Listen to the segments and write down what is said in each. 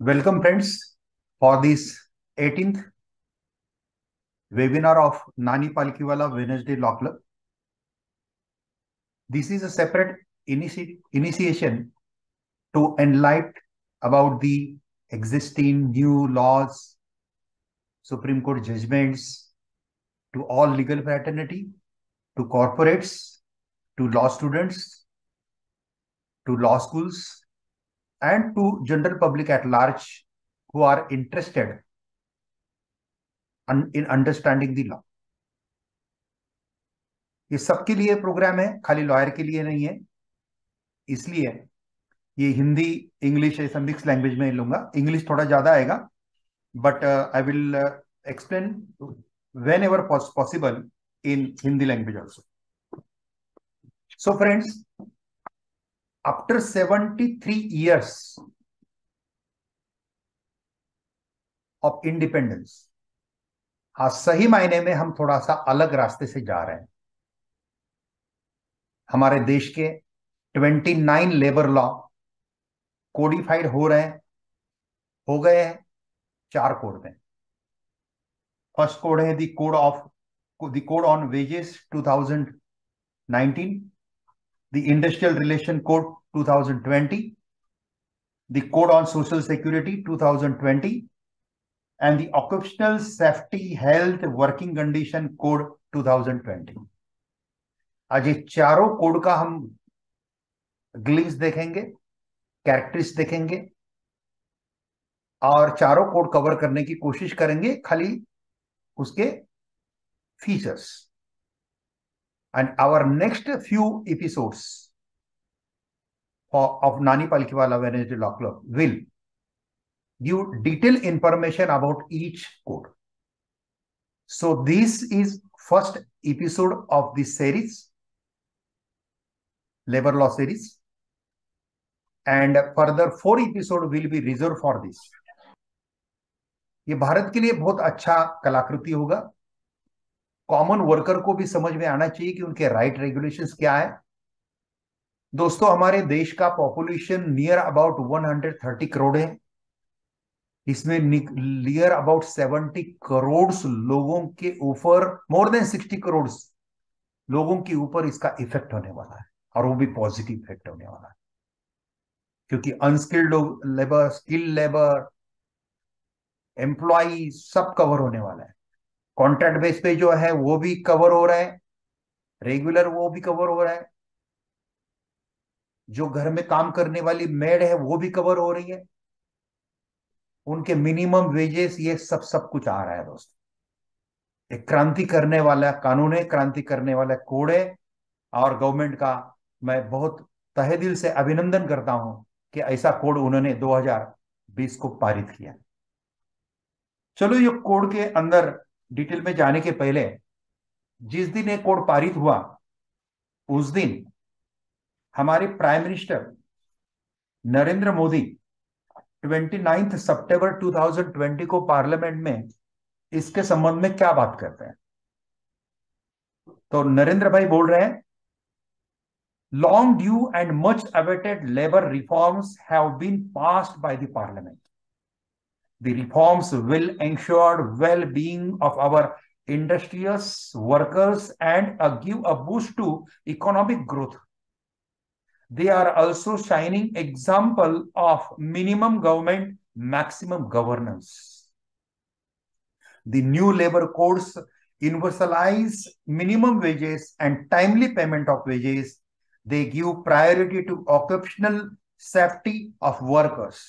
Welcome, friends, for this 18th webinar of Nani Palkiwala Wednesday Law Club. This is a separate initiation to enlighten about the existing new laws, Supreme Court judgments, to all legal fraternity, to corporates, to law students, to law schools, and to general public at large who are interested in understanding the law. ये सबके लिए programme है, खाली lawyer के लिए नहीं है। इसलिए ये हिंदी इंग्लिश ऐसा मिक्स लैंग्वेज में लूंगा। इंग्लिश थोड़ा ज्यादा आएगा, but I will explain when ever possible in Hindi language also. So friends, after 73 years of independence, आज सही मायने में हम थोड़ा सा अलग रास्ते से जा रहे हैं। हमारे देश के 29 लेबर लॉ कोडिफाइड हो गए हैं 4 कोड में। फर्स्ट कोड है the code on wages 2019, the industrial relation code 2020, the code on social security 2020 and the occupational safety health working condition code 2020। आज ये चारों कोड का हम ग्लिम्स देखेंगे, कैरेक्टरिस्टिक्स देखेंगे और चारों कोड कवर करने की कोशिश करेंगे, खाली उसके features. And our next few episodes of Nani Palkiwala Wednesday Law Club will give detailed information about each code. So this is first episode of this series, labor law series, and further 4 episodes will be reserved for this. ये भारत के लिए बहुत अच्छा कलाकृति होगा। Common worker को भी समझ में आना चाहिए कि उनके राइट रेगुलेशंस क्या है। दोस्तों, हमारे देश का पॉपुलेशन नियर अबाउट 130 करोड़ है। इसमें नियर अबाउट 70 करोड़ लोगों के ऊपर, मोर देन 60 करोड़ लोगों के ऊपर इसका इफेक्ट होने वाला है, और वो भी पॉजिटिव इफेक्ट होने वाला है, क्योंकि unskilled labour, skilled labour, employ सब कवर होने वाला है। कॉन्ट्रैक्ट बेस पे जो है वो भी कवर हो रहा है, रेगुलर वो भी कवर हो रहा है, जो घर में काम करने वाली मेड है वो भी कवर हो रही है, उनके मिनिमम वेजेस, ये सब कुछ आ रहा है। दोस्तों, एक क्रांति करने वाला कानून है, क्रांति करने वाला कोड है, और गवर्नमेंट का मैं बहुत तहे दिल से अभिनंदन करता हूं कि ऐसा कोड उन्होंने 2020 को पारित किया। चलो, ये कोड के अंदर डिटेल में जाने के पहले, जिस दिन ये कोड पारित हुआ उस दिन हमारे प्राइम मिनिस्टर नरेंद्र मोदी 29 सितंबर 2020 को पार्लियामेंट में इसके संबंध में क्या बात करते हैं। तो नरेंद्र भाई बोल रहे हैं, long due and much awaited labour reforms have been passed by the parliament. The reforms will ensure well-being of our industrious workers and give a boost to economic growth. They are also shining example of minimum government, maximum governance. The new labor codes universalize minimum wages and timely payment of wages. They give priority to occupational safety of workers.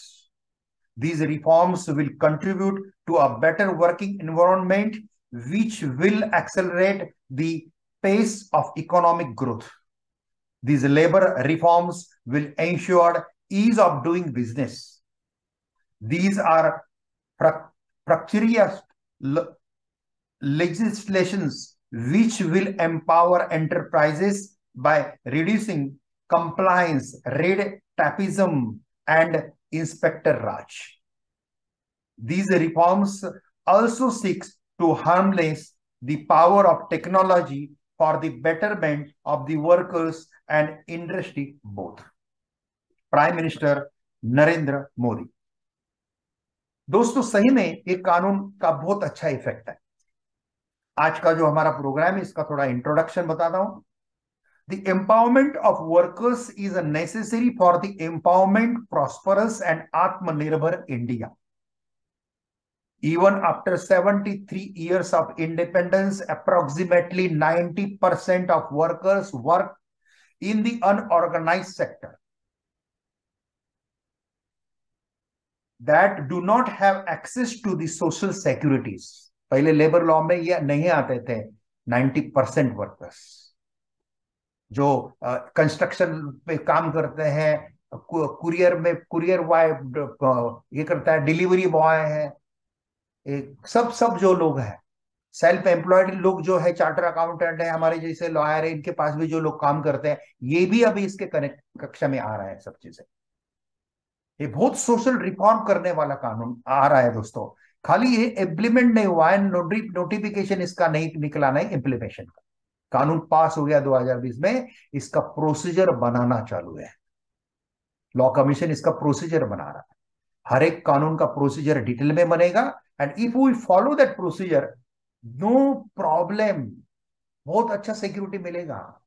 These reforms will contribute to a better working environment, which will accelerate the pace of economic growth. These labor reforms will ensure ease of doing business. These are precarious legislations which will empower enterprises by reducing compliance, red tapeism, and Inspector Raj. These reforms also seek to harness the power of technology for the betterment of the workers and industry both. Prime Minister Narendra Modi. दोस्तों सही में ये कानून का बहुत अच्छा effect है। आज का जो हमारा प्रोग्राम है इसका थोड़ा इंट्रोडक्शन बताता हूं। The empowerment of workers is a necessary for the empowerment, prosperous and Atmanirbhar India. Even after 73 years of independence, approximately 90% of workers work in the unorganized sector that do not have access to the social securities. पहले labour law में ये नहीं आते थे 90% workers जो construction पे काम करते हैं, कुरियर में कुरियर बॉय ये करता है, डिलीवरी बॉय है, सब सब जो लोग हैं, सेल्फ एम्प्लॉयड लोग जो है, चार्टर अकाउंटेंट है, हमारे जैसे लॉयर है, इनके पास भी जो लोग काम करते हैं, ये भी अभी इसके कनेक्ट कक्षा में आ रहा है सब चीजें। ये बहुत सोशल रिफॉर्म करने वाला कानून आ रहा है दोस्तों। खाली ये इम्प्लीमेंट नहीं हुआ है, नोटिफिकेशन इसका नहीं निकला, नहीं इम्प्लीमेशन का। कानून पास हो गया 2020 में, इसका प्रोसीजर बनाना चालू है। लॉ कमीशन इसका प्रोसीजर बना रहा है। हर एक कानून का प्रोसीजर डिटेल में बनेगा, and if we follow that procedure, no problem, बहुत अच्छा सिक्योरिटी मिलेगा।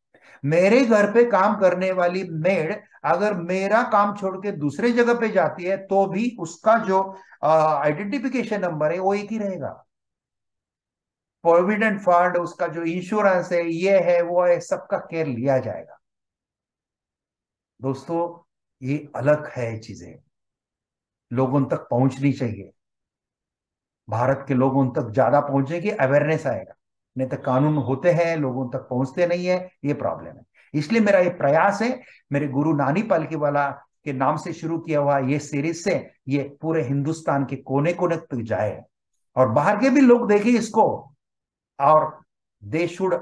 मेरे घर पे काम करने वाली मेड अगर मेरा काम छोड़ के दूसरे जगह पे जाती है तो भी उसका जो आइडेंटिफिकेशन नंबर है वो एक ही रहेगा। प्रोविडेंट फंड, उसका जो इंश्योरेंस है, ये है वो है, सबका केयर लिया जाएगा। दोस्तों ये अलग है, चीजें लोगों तक पहुंचनी चाहिए। भारत के लोगों तक ज्यादा पहुंचेगी, अवेयरनेस आएगा। नहीं तो कानून होते हैं, लोगों तक पहुंचते नहीं है, ये प्रॉब्लम है। इसलिए मेरा ये प्रयास है, मेरे गुरु नानी पालकीवाला के नाम से शुरू किया हुआ ये सीरीज से ये पूरे हिंदुस्तान के कोने कोने तक जाए, और बाहर के भी लोग देखें इसको, और they should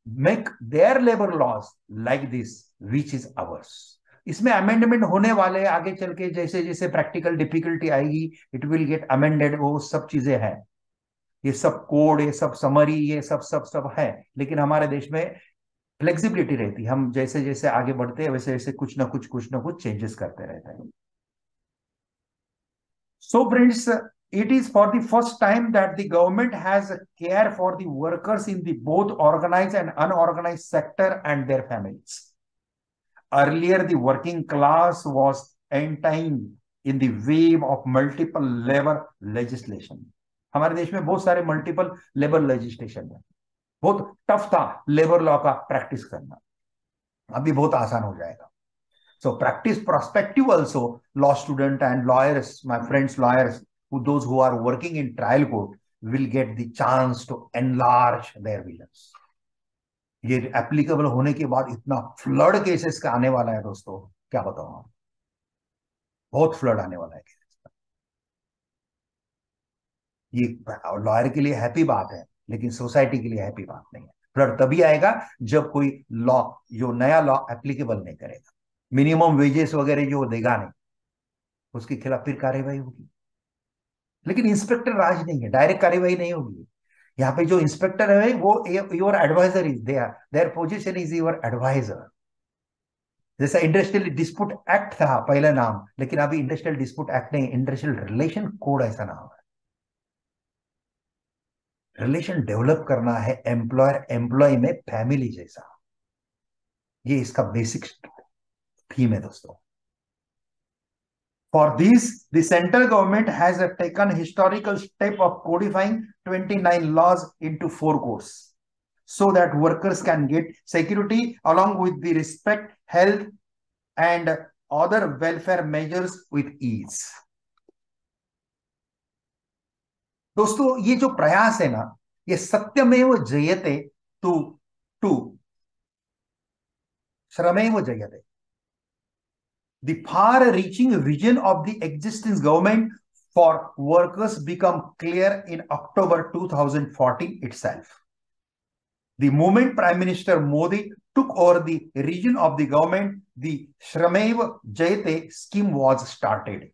make their labour laws like this which is hours. इसमें अमेंडमेंट होने वाले आगे चल के, जैसे जैसे प्रैक्टिकल डिफिकल्टी आएगी, इट विल गेट अमेंडेड, वो सब चीजें हैं। ये सब कोड, ये सब समरी, ये सब सब सब है, लेकिन हमारे देश में फ्लेक्सिबिलिटी रहती है। हम जैसे जैसे आगे बढ़ते हैं वैसे वैसे कुछ ना कुछ चेंजेस करते रहते हैं। So friends, it is for the first time that the government has a care for the workers in the both organized and unorganized sector and their families. Earlier, the working class was entangled in the wave of multiple labor legislation. हमारे देश में बहुत सारे multiple labour legislation है, बहुत tough था labour law का practice करना, अभी बहुत आसान हो जाएगा। So practice prospective also, law student and lawyers, my friends lawyers, those who are working in trial court will get the chance to enlarge their visions. ये एप्लीकेबल होने के बाद इतना फ्लड केसेस का आने वाला है दोस्तों, क्या बताऊं आप, बहुत फ्लड आने वाला है केसेस का। ये लॉयर के लिए हैप्पी बात है, लेकिन सोसाइटी के लिए हैप्पी बात नहीं है। फ्लड तभी आएगा जब कोई लॉ, जो नया लॉ एप्लीकेबल नहीं करेगा, मिनिमम वेजेस वगैरह जो देगा नहीं, उसके खिलाफ फिर कार्यवाही होगी। लेकिन इंस्पेक्टर राज नहीं है, डायरेक्ट कार्यवाही नहीं होगी। यहाँ पे जो इंस्पेक्टर है वो your advisor is their position is your advisor. जैसा इंडस्ट्रियल डिस्प्यूट एक्ट था पहला नाम, लेकिन अभी इंडस्ट्रियल डिस्प्यूट एक्ट नहीं, इंडस्ट्रियल रिलेशन कोड ऐसा नाम है। रिलेशन डेवलप करना है एम्प्लॉयर एम्प्लॉय में, फैमिली जैसा। ये इसका बेसिक थीम है दोस्तों। For this, the central government has taken historical step of codifying 29 laws into 4 codes so that workers can get security along with the respect, health and other welfare measures with ease. दोस्तों ये जो प्रयास है ना, ये सत्यमेव जयते to श्रमेव जयते, the far-reaching vision of the existing government for workers become clear in October 2014 itself. The moment Prime Minister Modi took over the region of the government, the Shramev Jayate scheme was started.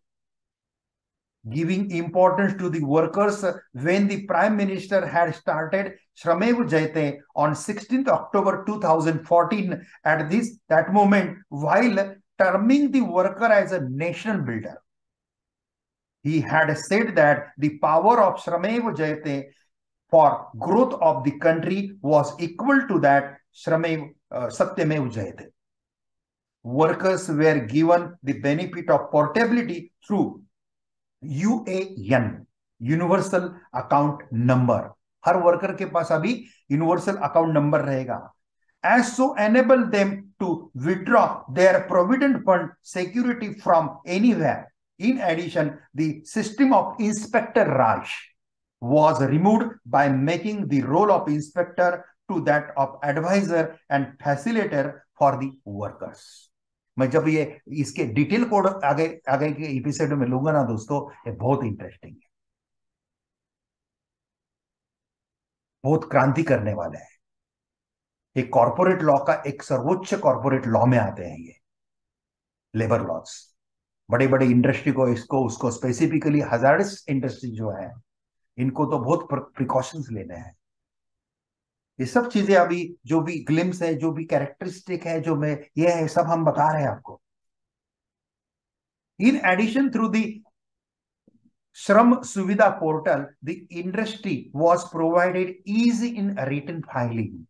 Giving importance to the workers, when the Prime Minister had started Shramev Jayate on 16th October 2014, at that moment, while terming the worker as a nation builder, he had said that the power of Shramev Jayate for growth of the country was equal to that Satyamev Jayate. Workers were given the benefit of portability through UAN, universal account number. Her worker के पास अभी universal account number रहेगा. As so enable them to withdraw their provident fund security from anywhere. In addition, the system of Inspector Raj was removed by making the role of inspector to that of advisor and facilitator for the workers. मैं जब ये इसके detail code आगे आगे के episode में लूंगा ना दोस्तों, ये बहुत इंटरेस्टिंग है, बहुत क्रांति करने वाले हैं. ये कॉर्पोरेट लॉ का एक सर्वोच्च कॉर्पोरेट लॉ में आते हैं ये लेबर लॉज. बड़े बड़े इंडस्ट्री को इसको उसको स्पेसिफिकली हजार्डस इंडस्ट्री जो है इनको तो बहुत प्रिकॉशंस लेने हैं. ये सब चीजें अभी जो भी ग्लिम्स है, जो भी कैरेक्टरिस्टिक है, जो मैं ये है, सब हम बता रहे हैं आपको. इन एडिशन थ्रू दी श्रम सुविधा portal the industry was provided easy in return filing.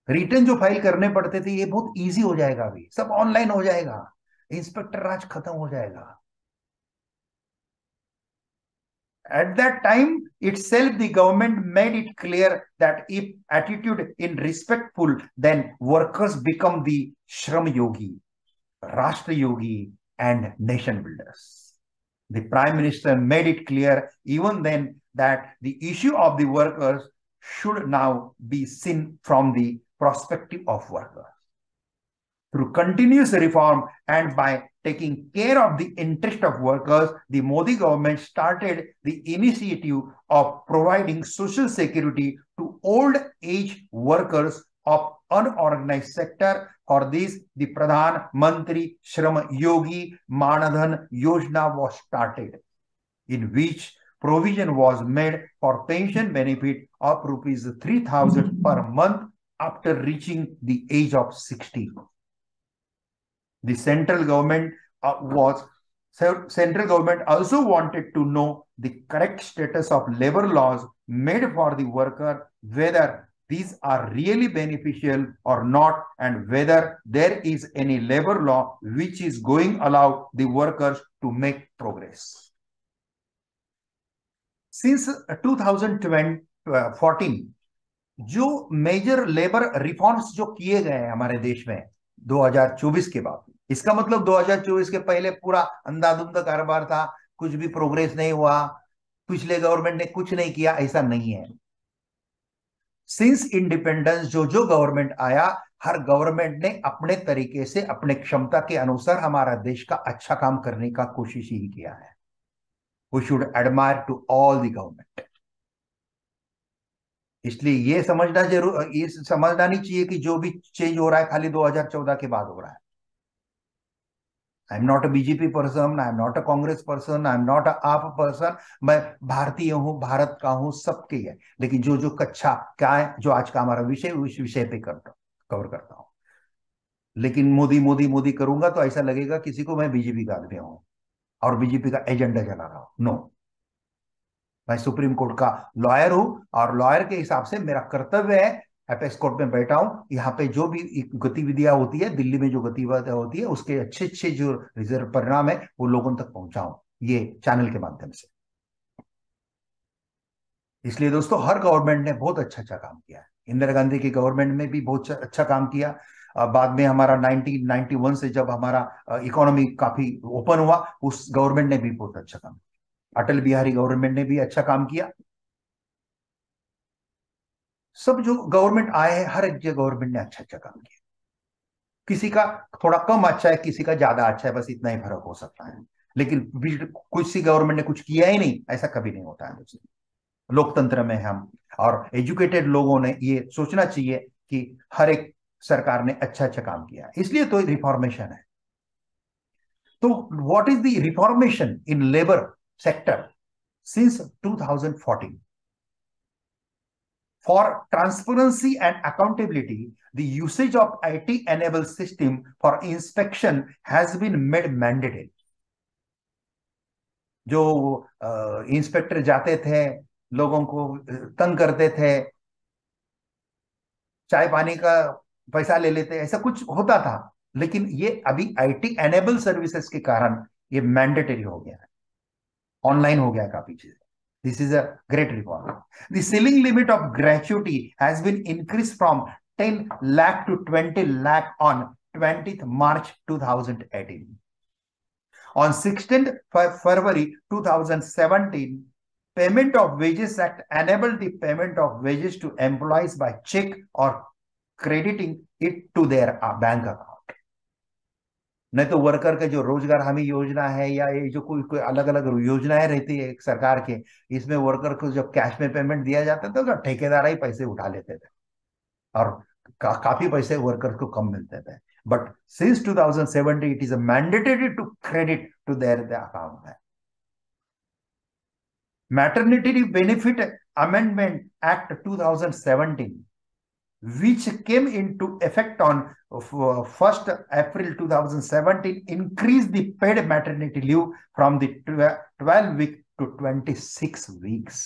Return जो फाइल करने पड़ते थे ये बहुत इजी हो जाएगा, अभी सब ऑनलाइन हो जाएगा, इंस्पेक्टर राज खत्म हो जाएगा. At that time itself, the government made it clear that if attitude in respectful, then workers become the Shram Yogi, Rashtra Yogi, and nation builders. The Prime Minister made it clear even then that the issue of the workers should now be seen from the perspective of workers. Through continuous reform and by taking care of the interest of workers, the Modi government started the initiative of providing social security to old age workers of unorganized sector. For this, the Pradhan Mantri Shram Yogi Manadhan Yojana was started, in which provision was made for pension benefit of rupees 3,000 per month after reaching the age of 60. The central government also wanted to know the correct status of labor laws made for the worker, whether these are really beneficial or not, and whether there is any labor law which is going to allow the workers to make progress. Since 2014 जो major labour reforms जो किए गए हैं हमारे देश में 2024 के बाद, इसका मतलब 2024 के पहले पूरा अंधाधुंध कारोबार था, कुछ भी प्रोग्रेस नहीं हुआ, पिछले गवर्नमेंट ने कुछ नहीं किया, ऐसा नहीं है. सिंस इंडिपेंडेंस जो जो गवर्नमेंट आया, हर गवर्नमेंट ने अपने तरीके से अपने क्षमता के अनुसार हमारा देश का अच्छा काम करने का कोशिश ही किया है. We should admire to all the government. इसलिए ये समझना नहीं चाहिए कि जो भी चेंज हो रहा है खाली 2014 के बाद हो रहा है. I am not a BJP person, I am not a Congress person, I am not a आप पर्सन. मैं भारतीय हूं, भारत का हूं, सबके है. लेकिन जो जो कच्चा क्या है, जो आज का हमारा विषय, उस विषय पे कवर करता हूं. लेकिन मोदी मोदी मोदी करूंगा तो ऐसा लगेगा किसी को मैं बीजेपी का आदमी हूं और बीजेपी का एजेंडा चला रहा हूं. नो, मैं सुप्रीम कोर्ट का लॉयर हूं और लॉयर के हिसाब से मेरा कर्तव्य है, एपेक्स कोर्ट में बैठा हूं, यहाँ पे जो भी गतिविधियां होती है, दिल्ली में जो गतिविधियां होती है, उसके अच्छे अच्छे जो रिजर्व परिणाम है वो लोगों तक पहुंचाऊं ये चैनल के माध्यम से. इसलिए दोस्तों हर गवर्नमेंट ने बहुत अच्छा अच्छा काम किया है. इंदिरा गांधी की गवर्नमेंट में भी बहुत अच्छा काम किया. बाद में हमारा 1991 से जब हमारा इकोनॉमी काफी ओपन हुआ, उस गवर्नमेंट ने भी बहुत अच्छा काम किया. अटल बिहारी गवर्नमेंट ने भी अच्छा काम किया. सब जो गवर्नमेंट आए हैं, हर एक गवर्नमेंट ने अच्छा अच्छा काम किया. किसी का थोड़ा कम अच्छा है, किसी का ज्यादा अच्छा है, बस इतना ही फर्क हो सकता है. लेकिन कुछ सी गवर्नमेंट ने कुछ किया ही नहीं, ऐसा कभी नहीं होता है. लोकतंत्र में हम और एजुकेटेड लोगों ने ये सोचना चाहिए कि हर एक सरकार ने अच्छा अच्छा काम किया, इसलिए तो रिफॉर्मेशन है. तो what is the reformation in labour sector since 2014? For transparency and accountability, the usage of IT-enabled system for inspection has been made mandatory. जो इंस्पेक्टर जाते थे, लोगों को तंग करते थे, चाय पानी का पैसा ले लेते, ऐसा कुछ होता था। लेकिन ये अभी आईटी एनेबल सर्विसेज के कारण ये मैंडेटरी हो गया है, ऑनलाइन हो गया काफी चीजें। This is a great reform. The ceiling limit of gratuity has been increase from 10 lakh to 20 lakh on 20th March 2018. On 16th February 2017, Payment of Wages Act enabled the payment of wages to employees by check or crediting it to their bank account. नहीं तो worker के जो रोजगार हमी योजना है या ये जो कोई कोई अलग अलग योजनाएं रहती है सरकार के, इसमें वर्कर को जब कैश में पेमेंट दिया जाता था तो ठेकेदार ही पैसे उठा लेते थे और काफी पैसे वर्कर को कम मिलते थे। But since 2017 it is mandatory to credit to their account. Maternity benefit amendment act 2017, which came into effect on 1st April 2017, increased the paid maternity leave from the 12 week to 26 weeks.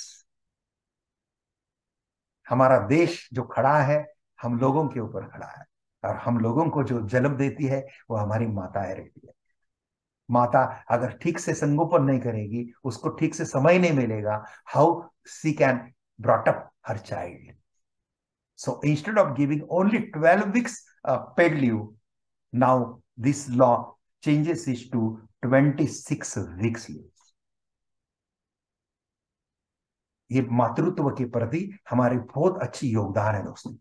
हमारा देश जो खड़ा है हम लोगों के ऊपर खड़ा है, और हम लोगों को जो जन्म देती है वो हमारी माताएं रहती है। माता अगर ठीक से संगोपन नहीं करेगी, उसको ठीक से समय नहीं मिलेगा, how she can brought up her child. So instead of giving only 12 weeks paid leave, now this law changes it to 26 weeks leave. ये मातृत्व के प्रति हमारी बहुत अच्छी योगदान है दोस्तों।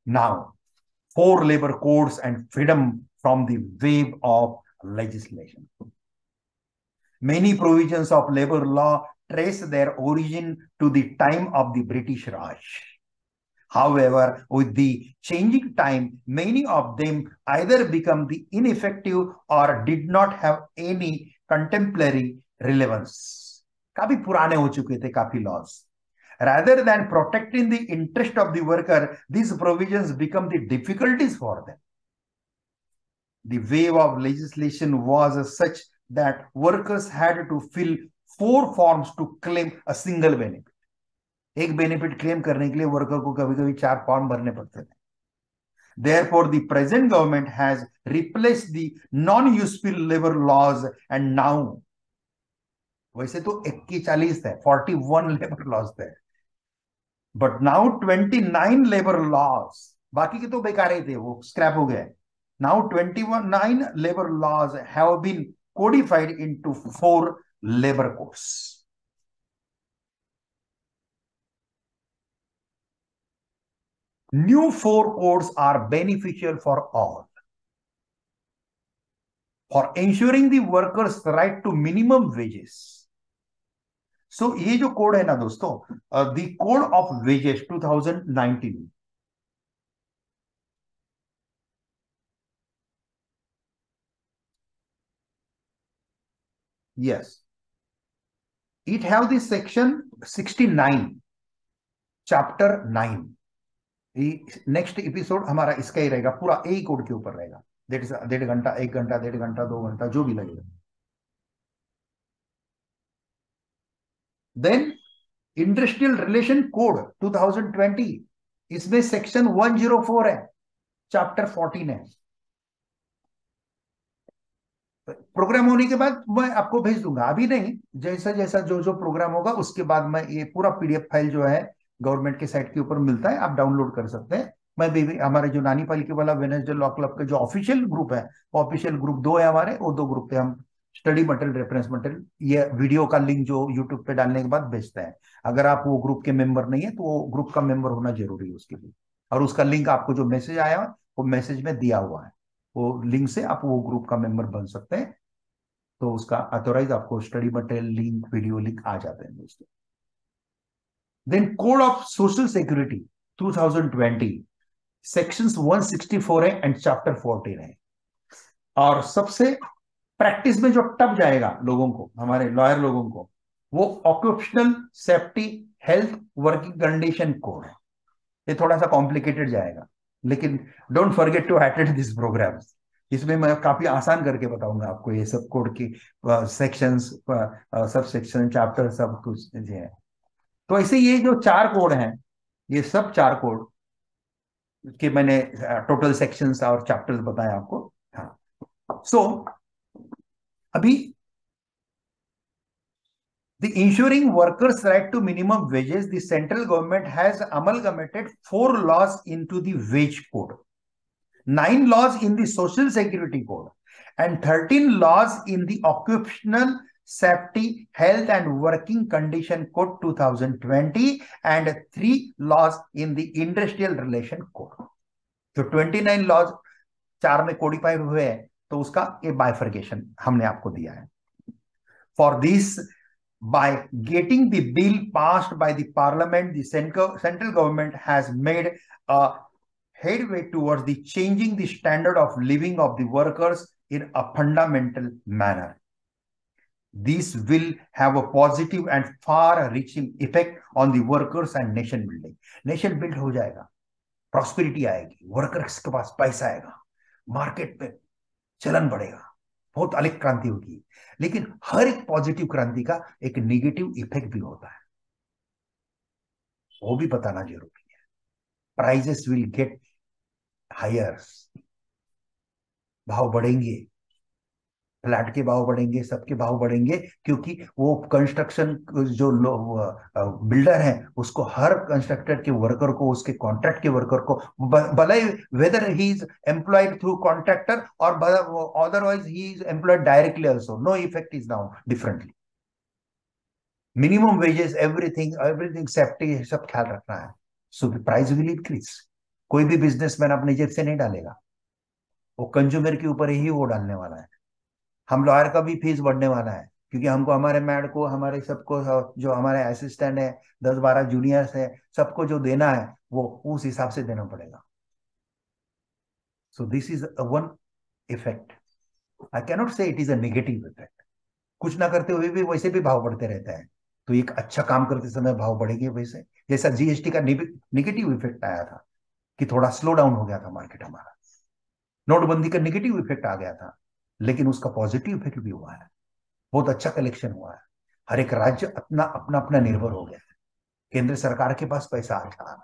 Now, 4 labor codes and freedom from the wave of legislation. Many provisions of labor law trace their origin to the time of the British Raj. However, with the changing time, many of them either become the ineffective or did not have any contemporary relevance. काफी पुराने हो चुके थे काफी laws. Rather than protecting the interest of the worker, these provisions become the difficulties for them. The wave of legislation was such that workers had to fill 4 forms to claim a single benefit. एक benefit claim करने के लिए worker को कभी कभी 4 form भरने पड़ते थे। Therefore, the present government has replaced the non-useful labor laws and now, वैसे तो 41 थे, 41 लेबर लॉज थे, बट नाउ 29 लेबर लॉज, बाकी के तो बेकार ही थे, वो स्क्रैप हो गए। Now 29 labor laws have been codified into 4 labor codes. New 4 codes are beneficial for all, for ensuring the workers' right to minimum wages. So ये जो कोड है ना दोस्तों, the Code of Wages 2019, yes, it have the section 69 chapter 9. Next episode हमारा इसका ही रहेगा, पूरा यही कोड के ऊपर रहेगा। 1.5 घंटा, 1 घंटा, 1.5 घंटा, 2 घंटा, जो भी लगेगा। देन इंडस्ट्रियल रिलेशन कोड 2020, इसमें सेक्शन 104 है, चैप्टर 14 है। प्रोग्राम होने के बाद मैं आपको भेज दूंगा, अभी नहीं, जैसा जैसा जो जो प्रोग्राम होगा उसके बाद मैं ये पूरा पीडीएफ फाइल जो है गवर्नमेंट के साइट के ऊपर मिलता है, आप डाउनलोड कर सकते हैं। मैं भी हमारे जो नानी पालिके वाला वेडनेसडे लॉ क्लब का जो ऑफिशियल ग्रुप है, ऑफिशियल ग्रुप 2 है हमारे, वो 2 ग्रुप पे हम स्टडी मटेरियल, रेफरेंस मटेरियल, ये वीडियो का लिंक जो यूट्यूब पे डालने के बाद भेजते हैं। अगर आप वो ग्रुप के मेंबर नहीं है तो वो ग्रुप का मेंबर होना जरूरी है उसके लिए, और उसका लिंक आपको जो मैसेज आया है वो मैसेज में दिया हुआ है, वो लिंक से आप वो ग्रुप का मेंबर बन सकते हैं। तो उसका ऑथोराइज आपको study material link, video link आ जाते हैं दोस्तों। Then code of social security 2020, sections 164 है एंड चैप्टर 14 है। और सबसे प्रैक्टिस में जो टप जाएगा लोगों को, हमारे लॉयर लोगों को, वो occupational safety health working condition code है। ये थोड़ा सा कॉम्प्लिकेटेड जाएगा, लेकिन don't forget to attend this programs, इसमें मैं काफी आसान करके बताऊंगा आपको ये सब कोड की सेक्शंस, सब सेक्शन, चैप्टर, सब कुछ जो है। तो ऐसे ये जो चार कोड हैं, ये सब चार कोड के मैंने टोटल सेक्शंस और चैप्टर्स बताए आपको। हाँ, सो अभी the ensuring workers right to minimum wages, the central government has amalgamated 4 laws into the wage code, 9 laws in the social security code, and 13 laws in the occupational safety, health and working condition code 2020, and 3 laws in the industrial relation code. तो 29 laws चार में codified हुए हैं, तो उसका ये bifurcation हमने आपको दिया है। For this, by getting the bill passed by the parliament, the central government has made a headway towards the changing the standard of living of the workers in a fundamental manner. This will have a positive and far-reaching effect on the workers and nation building. Nation build हो जाएगा, prosperity आएगी, workers के पास पैसा आएगा, market पे चलन बढ़ेगा, बहुत अलग क्रांति होगी। लेकिन हर एक पॉजिटिव क्रांति का एक नेगेटिव इफेक्ट भी होता है, वो भी बताना जरूरी है। प्राइजेस विल गेट हायर, भाव बढ़ेंगे, फ्लैट के भाव बढ़ेंगे, सबके भाव बढ़ेंगे, क्योंकि वो कंस्ट्रक्शन जो बिल्डर है, उसको हर कंस्ट्रक्टर के वर्कर को, उसके कॉन्ट्रैक्ट के वर्कर को, भले वेदर ही is employed through contractor or otherwise ही is employed directly also, no effect is now differently. Minimum wages, everything safety, सब ख्याल रखना है, so the price will increase. कोई भी बिजनेसमैन अपनी जेब से नहीं डालेगा, वो कंज्यूमर के ऊपर ही वो डालने वाला है। हम लॉयर का भी फीस बढ़ने वाला है, क्योंकि हमको, हमारे मैड को, हमारे सबको, जो हमारे असिस्टेंट है, 10-12 जूनियर्स है, सबको जो देना है वो उस हिसाब से देना पड़ेगा। So this is one effect. I cannot say it is a negative effect. कुछ ना करते हुए भी वैसे भी भाव बढ़ते रहता है, तो एक अच्छा काम करते समय भाव बढ़ेंगे वैसे। जैसा जीएसटी का नेगेटिव इफेक्ट आया था कि थोड़ा स्लो डाउन हो गया था मार्केट हमारा, नोटबंदी का नेगेटिव इफेक्ट आ गया था, लेकिन उसका पॉजिटिव इफेक्ट भी हुआ है, बहुत अच्छा कलेक्शन हुआ है। हर एक राज्य अपना अपना अपना निर्भर हो गया है, केंद्र सरकार के पास पैसा आ रहा है,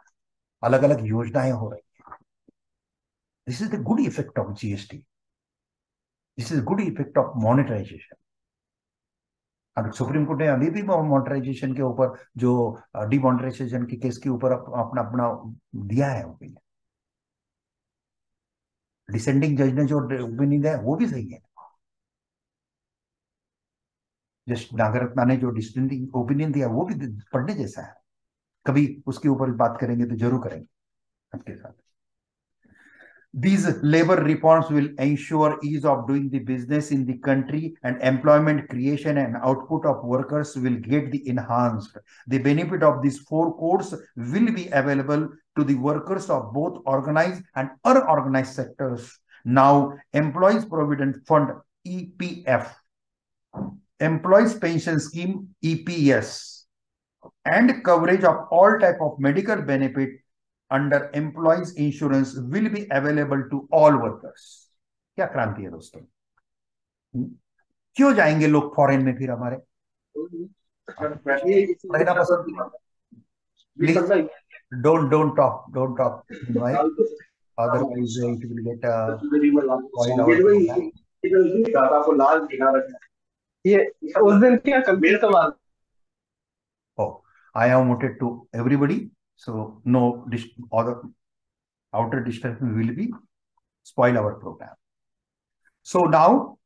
अलग अलग योजनाएं हो रही है। This is the good effect of GST, this is good effect of monetisation. अब सुप्रीम कोर्ट ने अभी भी मॉनिटराइजेशन के ऊपर, जो डिमॉनिटराइजेशन के केस के ऊपर अपना अपना दिया है ओपिनियन। डिसेंडिंग जज ने जो ओपिनियन दिया है वो भी सही है। जस्ट नागरत्ना ने जो डिसेंडिंग ओपिनियन दिया वो भी पढ़ने जैसा है। कभी उसके ऊपर बात करेंगे तो जरूर करेंगे आपके साथ। These labor reforms will ensure ease of doing the business in the country, and employment creation and output of workers will get the enhanced. The benefit of these 4 codes will be available to the workers of both organized and unorganized sectors. Now, Employees Provident Fund (EPF), Employees Pension Scheme (EPS), and coverage of all type of medical benefit under employees insurance will be available to all workers. क्या क्रांति है दोस्तों। क्यों जाएंगे लोग foreign में फिर हमारे, रहना पसंद। Please don't talk otherwise it will gate spoil our program. ये उस दिन क्या कंप्लीट तो बात। Oh, I have noted to everybody, so no other outer disturbance will be spoil our program. So now,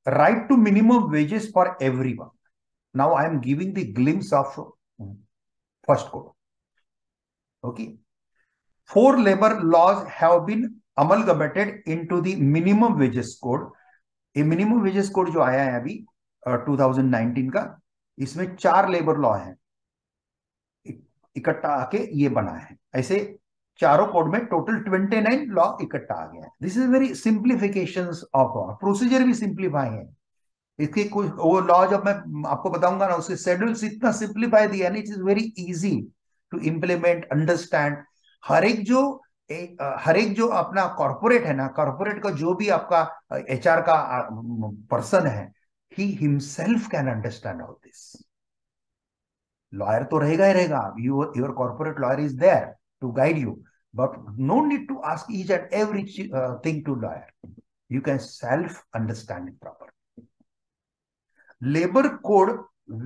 right to minimum wages for everyone. Now I am giving the glimpse of first code. Okay, 4 labor laws have been amalgamated into the minimum wages code. ये minimum wages code जो आया है अभी 2019 का, इसमें 4 labour law हैं, इकट्ठा आके ये बना है। ऐसे चारों कोड में टोटल 29 लॉ इकट्ठा आ गया है। This is very simplification of procedure, भी सिंप्लीफाई है इसके। कुछ वो लॉ जब मैं आपको बताऊंगा ना, उसके शेड्यूल्स इतना सिंप्लीफाई दिया है, it is very easy to implement, understand. हर एक जो हर एक जो अपना कॉर्पोरेट है ना, कॉर्पोरेट का जो भी आपका HR का पर्सन है, he himself can understand all this. Lawyer तो रहेगा ही रहेगा, your corporate lawyer is there to guide you, but no need to ask each and every thing to lawyer, you can self understand it properly. Labor code,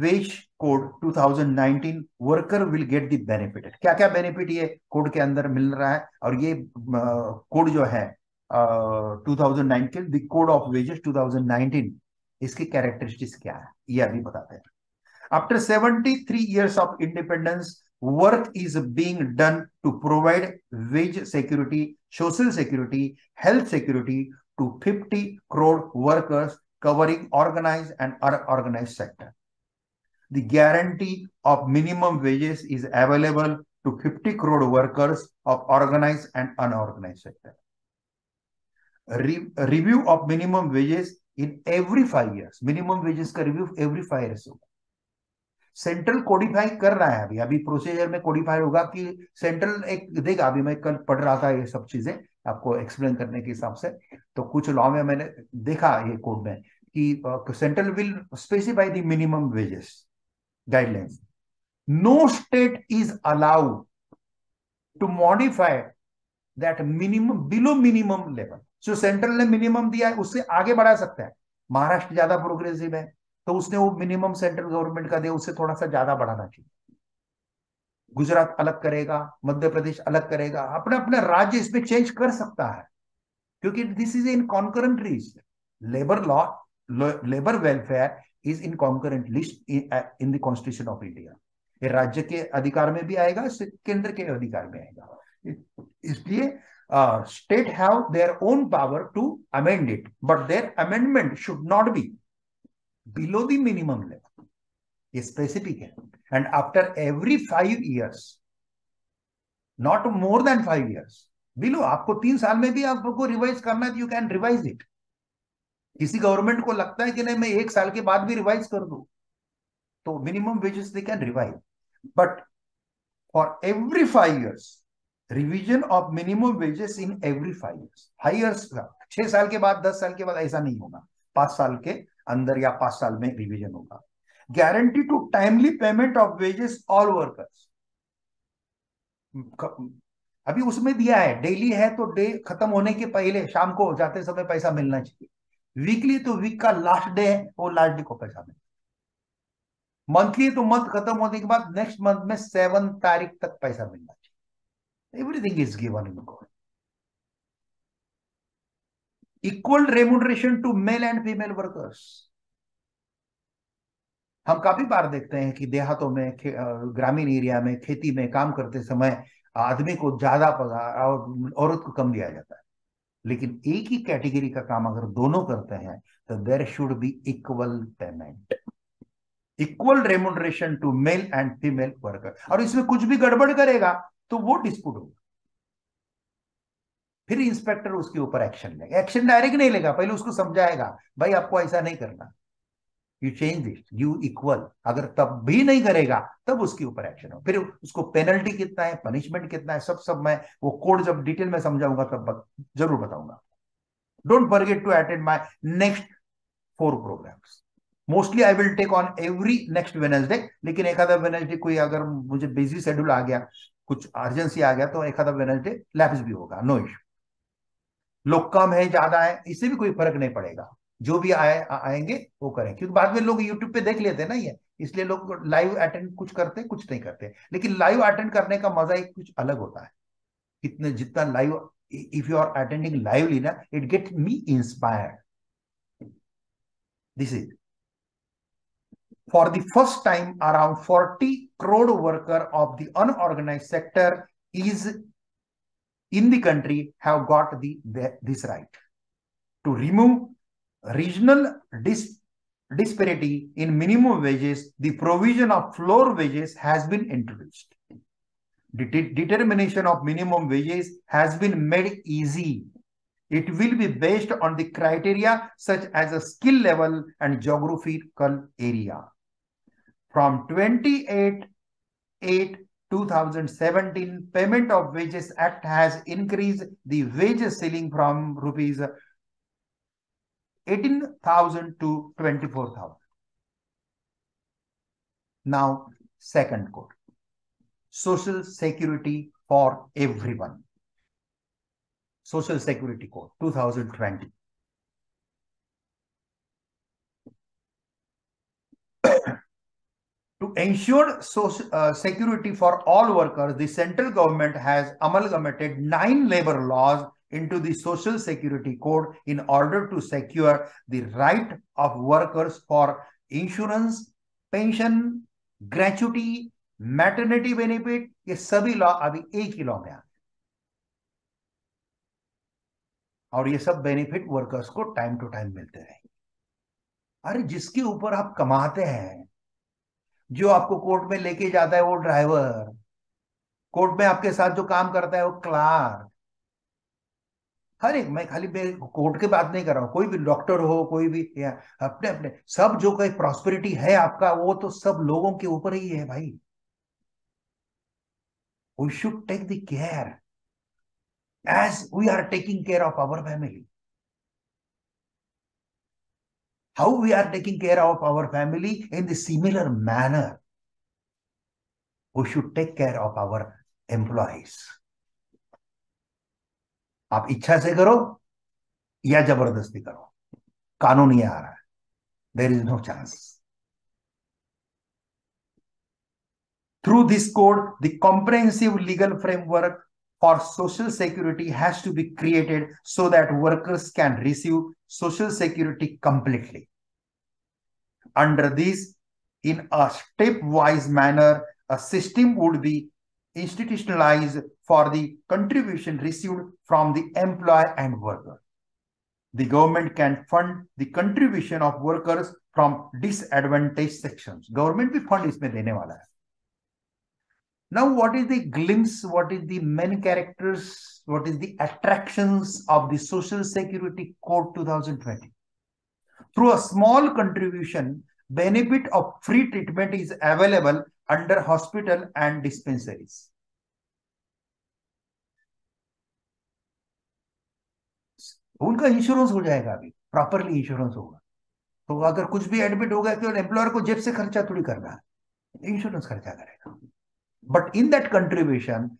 wage code 2019, worker will get the benefit. क्या क्या benefit ये code के अंदर मिल रहा है, और ये code जो है 2019, द कोड ऑफ वेजेस 2019, इसकी कैरेक्टरिस्टिक्स क्या है ये अभी बताते हैं। After 73 years of independence, work is being done to provide wage security, social security, health security to 50 crore workers covering organized and unorganized sector. The guarantee of minimum wages is available to 50 crore workers of organized and unorganized sector. Review of minimum wages in every 5 years. Minimum wages का review every 5 years होगा। Central Codify कर रहा है, अभी अभी procedure में Codify होगा कि सेंट्रल एक देगा। अभी मैं कल पढ़ रहा था ये सब चीजें आपको एक्सप्लेन करने के हिसाब से, तो कुछ लॉ में मैंने देखा ये कोड में कि central will specify the minimum wages guidelines. No state is allowed to modify that minimum below minimum level. जो सेंट्रल ने मिनिमम दिया है उससे आगे बढ़ा सकता है। महाराष्ट्र ज्यादा प्रोग्रेसिव है तो उसने वो मिनिमम सेंट्रल गवर्नमेंट का दिया, उससे थोड़ा सा ज्यादा बढ़ाना चाहिए। गुजरात अलग करेगा, मध्य प्रदेश अलग करेगा, अपना अपना राज्य इसमें चेंज कर सकता है, क्योंकि this is in concurrent list. Labour law, labour welfare is in concurrent list in the constitution of India. ये राज्य के अधिकार में भी आएगा, केंद्र के अधिकार में आएगा। इसलिए state have their own power to amend it, but their amendment should not be below the minimum level. ये specific है, and after every 5 years, not more than 5 years, below, आपको 3 साल में भी आपको रिवाइज करना है, you can revise it. किसी गवर्नमेंट को लगता है कि नहीं मैं 1 साल के बाद भी रिवाइज कर दूं, तो minimum wages they can revise, but for every 5 years revision of minimum wages in every 5 years। 5 years 6 साल के बाद, 10 साल के बाद ऐसा नहीं होगा, 5 साल के अंदर या 5 साल में रिवीजन होगा। Guarantee to timely payment of wages all workers. अभी उसमें दिया है डेली है तो डे खत्म होने के पहले शाम को जाते समय पैसा मिलना चाहिए। वीकली तो वीक का लास्ट डे है, वो लास्ट डे को पैसा मिलना। मंथली तो मंथ खत्म होने के बाद नेक्स्ट मंथ में 7 तारीख तक पैसा मिलना चाहिए। Everything is given in god. Equal remuneration to male and female workers. हम काफी बार देखते हैं कि देहातों में, ग्रामीण एरिया में, खेती में काम करते समय आदमी को ज्यादा पगार और औरत को कम दिया जाता है, लेकिन एक ही कैटेगरी का काम अगर दोनों करते हैं तो there should be equal payment, equal remuneration to male and female worker. और इसमें कुछ भी गड़बड़ करेगा तो वो डिस्प्यूट होगा, फिर इंस्पेक्टर उसके ऊपर एक्शन लेगा। एक्शन डायरेक्ट नहीं लेगा, पहले उसको समझाएगा भाई आपको ऐसा नहीं करना, you change this, you equal. अगर तब भी नहीं करेगा तब उसके ऊपर एक्शन हो, फिर उसको पेनल्टी कितना है, पनिशमेंट कितना है, सब मैं वो कोड जब डिटेल में समझाऊंगा तब जरूर बताऊंगा। Don't forget to attend my next 4 programmes. Mostly I will take on every next Wednesday, लेकिन एक आधा वेडनेसडे कोई अगर मुझे बिजी शेड्यूल आ गया, कुछ अर्जेंसी आ गया, तो एक आधा वेडनेसडे लैप्स भी होगा, नो इश्यू। लोग कम है ज्यादा है इससे भी कोई फर्क नहीं पड़ेगा, जो भी आएंगे वो करें, क्योंकि बाद में लोग यूट्यूब पे देख लेते हैं ना ये, इसलिए लोग लाइव अटेंड कुछ करते कुछ नहीं करते। लेकिन लाइव अटेंड करने का मजा एक कुछ अलग होता है। कितने जितना live, if you are attending lively ना, it get me inspired. This is for the first time around 40 crore worker of the unorganized sector is in the country have got this right to remove regional disparity in minimum wages. The provision of floor wages has been introduced. The determination of minimum wages has been made easy. It will be based on the criteria such as a skill level and geographical area. From 28/8 2017 Payment of Wages Act has increased the wage ceiling from rupees 18,000 to 24,000. Now, second code, Social Security for Everyone. Social Security Code 2020. To ensure security for all workers, the central government has amalgamated 9 labor laws into the Social Security Code in order to secure the right of workers for insurance, pension, gratuity, maternity benefit. ये सभी law अभी एक ही law में आ गए और ये सब benefit workers को टाइम टू टाइम मिलते रहेंगे. अरे जिसके ऊपर आप कमाते हैं, जो आपको कोर्ट में लेके जाता है वो ड्राइवर, कोर्ट में आपके साथ जो काम करता है वो क्लार्क, हर एक, मैं खाली कोर्ट की बात नहीं कर रहा हूं, कोई भी डॉक्टर हो, कोई भी अपने अपने सब जो कोई प्रॉस्पेरिटी है आपका, वो तो सब लोगों के ऊपर ही है भाई. We should take the care as we are taking care of our family. How we are taking care of our family in the similar manner, we should take care of our employees. आप इच्छा से करो या जबरदस्ती करो, कानून ये आ रहा है. There is no chance. Through this code, the comprehensive legal framework for Social Security has to be created so that workers can receive Social Security completely. Under this, in a stepwise manner, a system would be institutionalized for the contribution received from the employer and worker. The government can fund the contribution of workers from disadvantaged sections. Government भी fund इसमें देने वाला है. Now, what is the glimpse? What is the main characters? What is the attractions of the Social Security Code 2020? Through a small contribution, benefit of free treatment is available under hospital and dispensaries. उनका insurance हो जाएगा, अभी properly insurance होगा. तो अगर कुछ भी admit हो गया तो एम्प्लॉयर को जेब से खर्चा थोड़ी करना है, इंश्योरेंस खर्चा करेगा. But in that contribution,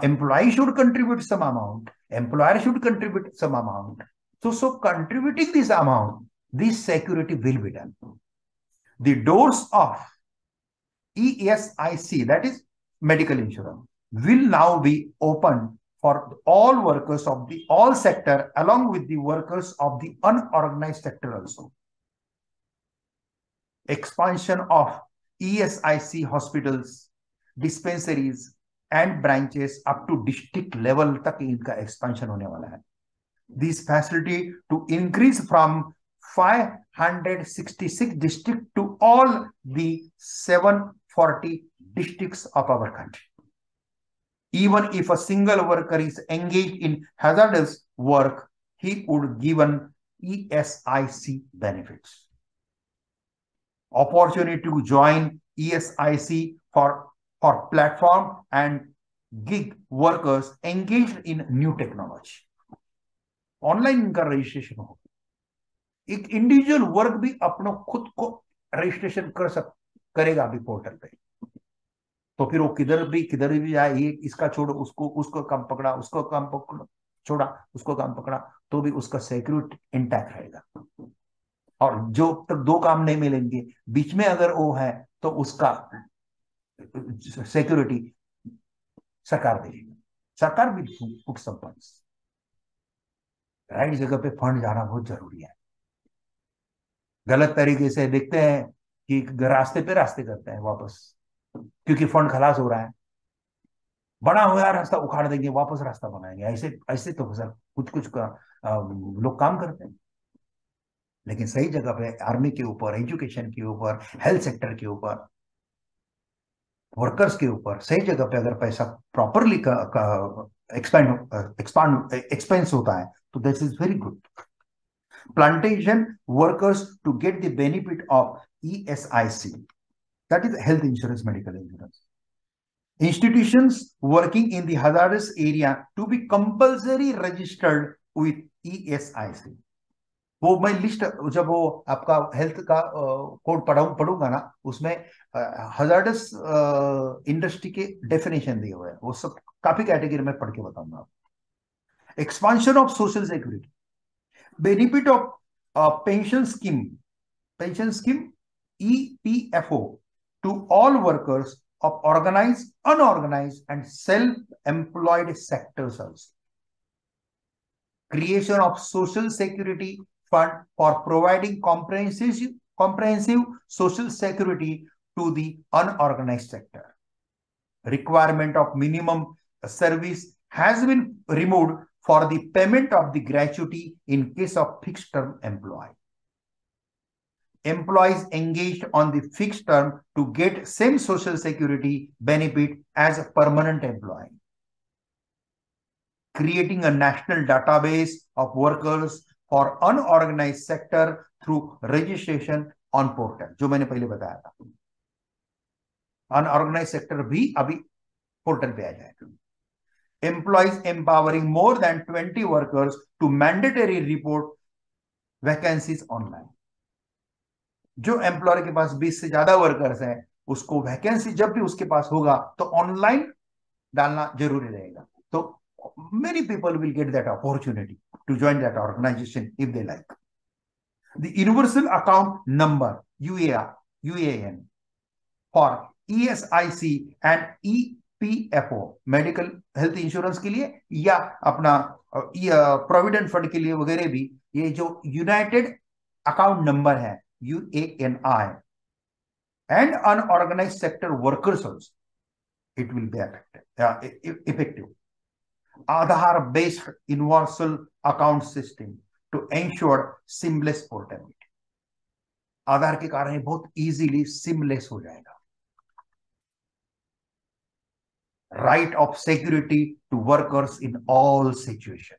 employee should contribute some amount, employer should contribute some amount. So contributing this amount, this security will be done. The doors of ESIC, that is medical insurance, will now be open for all workers of the all sector along with the workers of the unorganized sector also. Expansion of ESIC hospitals, dispensaries and branches up to district level तक इनका expansion होने वाला है. This facility to increase from 566 districts to all the 740 districts of our country. Even if a single worker is engaged in hazardous work, he would given ESIC benefits. Opportunity to join ESIC for platform and gig workers engaged in new technology. Online इनका registration होगा. एक individual work भी अपना खुद को registration करेगा अभी portal पे. तो फिर वो किधर भी जाए, ये इसका छोड़ो, उसको काम पकड़ा, उसको काम पकड़ा, छोड़ा, उसको काम पकड़ा, तो भी उसका सिक्योरिटी इंटैक्ट रहेगा. और जो तक दो काम नहीं मिलेंगे, बीच में अगर वो है तो उसका सिक्योरिटी सरकार देगी. सरकार भी पुट सम फंड्स. राइट जगह पे फंड जाना बहुत जरूरी है. गलत तरीके से देखते हैं कि रास्ते करते हैं वापस, क्योंकि फंड खलास हो रहा है. बना हुआ रास्ता उखाड़ देंगे, वापस रास्ता बनाएंगे. ऐसे तो सर कुछ का लोग काम करते हैं. लेकिन सही जगह पे आर्मी के ऊपर, एजुकेशन के ऊपर, हेल्थ सेक्टर के ऊपर, वर्कर्स के ऊपर सही जगह पे अगर पैसा प्रॉपरली एक्सपेंस होता है तो this is very good. Plantation workers to get the benefit of ESIC, that is health insurance, medical insurance. institutions working in the hazardous area to be compulsory registered with ESIC. वो मैं list जब वो आपका health का code पढ़ूंगा ना, उसमें hazardous industry के डेफिनेशन दिए हुए हैं, वो सब काफी कैटेगरी में पढ़ के बताऊंगा। Expansion of social security, benefit of pension scheme EPFO to all workers of organized, unorganized, and self-employed sectors also. Creation of social security fund for providing comprehensive social security to the unorganized sector. Requirement of minimum service has been removed for the payment of the gratuity in case of fixed term employee. Employees engaged on the fixed term to get same social security benefit as a permanent employee. Creating a national database of workers for unorganized sector through registration on portal, जो मैंने पहले बताया था। Unorganised sector भी अभी portal पे आ जाएगा। Employees empowering more than 20 workers to mandatory report vacancies online. जो एम्प्लॉयर के पास 20 से ज्यादा वर्कर्स हैं, उसको वैकेंसी जब भी उसके पास होगा तो ऑनलाइन डालना जरूरी रहेगा। तो many people will get that opportunity to join that organization if they like. The universal account number UAN for ESIC and EPFO medical health insurance के लिए या अपना प्रोविडेंट फंड के लिए वगैरह भी, ये जो यूनाइटेड अकाउंट नंबर है UANI and unorganized sector workers also, it will be effective. Aadhaar based universal account system to ensure seamless portability. Aadhaar के कारण ये बहुत इजीली सीमलेस हो जाएगा। Right of security to workers in all situation.